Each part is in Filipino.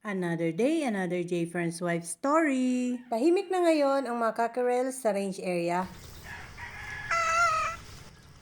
Another day, another J Friend's Wife story. Tahimik na ngayon ang mga cockerels sa range area.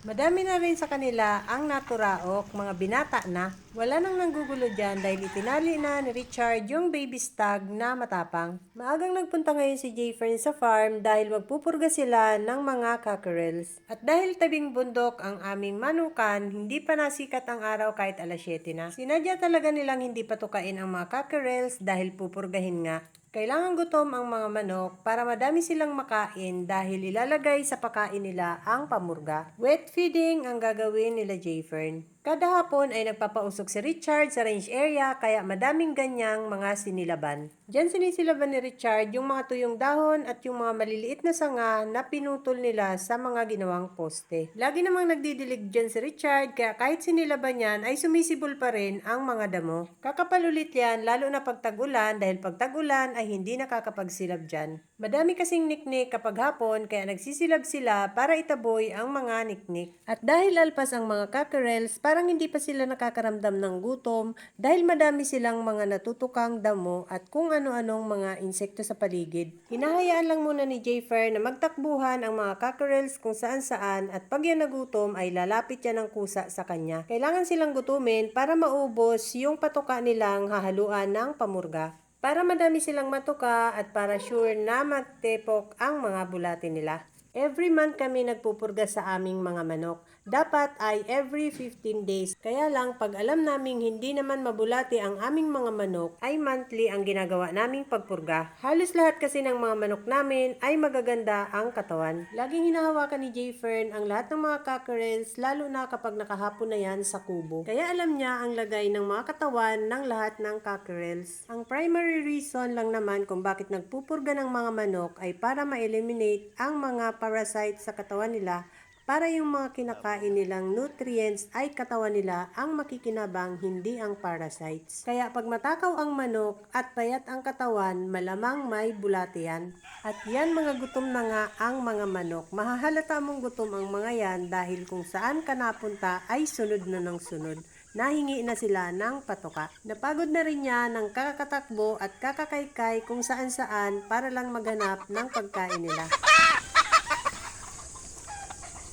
Madami na rin sa kanila ang naturaok, mga binata na. Wala nang nanggugulo dyan dahil itinali na ni Richard yung baby stag na matapang. Maagang nagpunta ngayon si J-Fern sa farm dahil magpupurga sila ng mga cockerels. At dahil tabing bundok ang aming manukan, hindi pa nasikat ang araw kahit alas 7 na. Sinadya talaga nilang hindi patukain ang mga cockerels dahil pupurgahin nga. Kailangan gutom ang mga manok para madami silang makain dahil ilalagay sa pakain nila ang pamurga. Wet feeding ang gagawin nila J-Fern. Kada hapon ay nagpapausok si Richard sa range area kaya madaming ganyang mga sinilaban. Diyan sinisilaban ni Richard yung mga tuyong dahon at yung mga maliliit na sanga na pinutol nila sa mga ginawang poste. Lagi namang nagdidilig dyan si Richard kaya kahit sinilaban yan ay sumisibol pa rin ang mga damo. Kakapal ulit yan lalo na pag tag-ulan dahil pag tag-ulan ay hindi nakakapagsilab dyan. Madami kasing niknik kapag hapon kaya nagsisilab sila para itaboy ang mga niknik. At dahil alpas ang mga cockerels, parang hindi pa sila nakakaramdam ng gutom dahil madami silang mga natutukang damo at kung ano-anong mga insekto sa paligid. Hinahayaan lang muna ni J-Fern na magtakbuhan ang mga cockerels kung saan-saan at pag yan nagutom ay lalapit yan ng kusa sa kanya. Kailangan silang gutumin para maubos yung patuka nilang hahaluan ng pamurga. Para madami silang matuka at para sure na magtepok ang mga bulati nila. Every month kami nagpupurga sa aming mga manok. Dapat ay every 15 days. Kaya lang pag alam naming hindi naman mabulati ang aming mga manok, ay monthly ang ginagawa naming pagpurga. Halos lahat kasi ng mga manok namin ay magaganda ang katawan. Laging hinahawakan ni J-Fern ang lahat ng mga cockerels, lalo na kapag nakahapon na yan sa kubo. Kaya alam niya ang lagay ng mga katawan ng lahat ng cockerels. Ang primary reason lang naman kung bakit nagpupurga ng mga manok ay para ma-eliminate ang mga parasites sa katawan nila para yung mga kinakain nilang nutrients ay katawan nila ang makikinabang, hindi ang parasites. Kaya pag matakaw ang manok at payat ang katawan, malamang may bulati yan. At yan mga gutom na nga ang mga manok. Mahahalata mong gutom ang mga yan dahil kung saan ka napunta ay sunod na ng sunod. Nahingi na sila ng patoka. Napagod na rin niya ng kakatakbo at kakakaykay kung saan-saan para lang maghanap ng pagkain nila.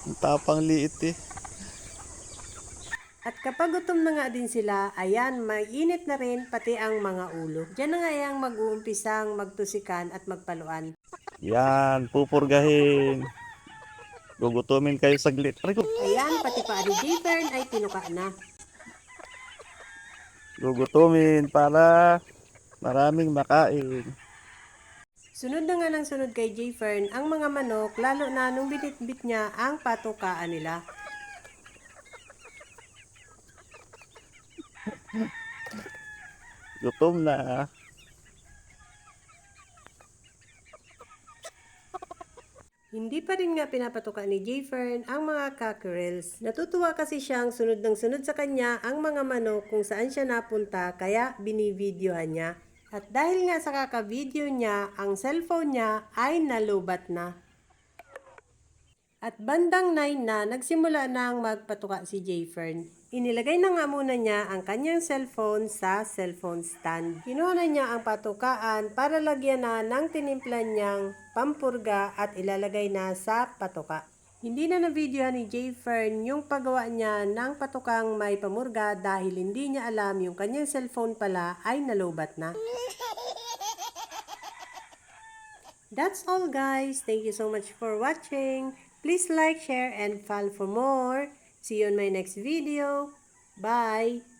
Ang tapang liit eh. At kapag gutom na nga din sila, ayan, mainit na rin pati ang mga ulo. Diyan na nga yang mag-uumpisang magtusikan at magpaluan. Yan, pupurgahin. Gugutumin kayo saglit. Aray ko. Ayan, pati pa ni J-Fern ay tinuka na. Gugutumin para maraming makain. Sunod na nga ng sunod kay J-Fern ang mga manok, lalo na nung binitbit niya ang patukaan nila. Gutom na. Hindi pa rin nga pinapatuka ni J-Fern ang mga cockerels. Natutuwa kasi siyang sunod ng sunod sa kanya ang mga manok kung saan siya napunta kaya binivideohan niya. At dahil nga sa kaka-video niya, ang cellphone niya ay nalubat na. At bandang 9 na, nagsimula nang magpatuka si J-Fern. Inilagay na nga muna niya ang kanyang cellphone sa cellphone stand. Kinuha na niya ang patukaan para lagyan na ng tinimplan niyang pampurga at ilalagay na sa patuka. Hindi na na-videohan ni J-Fern yung paggawa niya ng patukang may pamurga dahil hindi niya alam yung kanyang cellphone pala ay nalubat na. That's all guys. Thank you so much for watching. Please like, share, and follow for more. See you on my next video. Bye!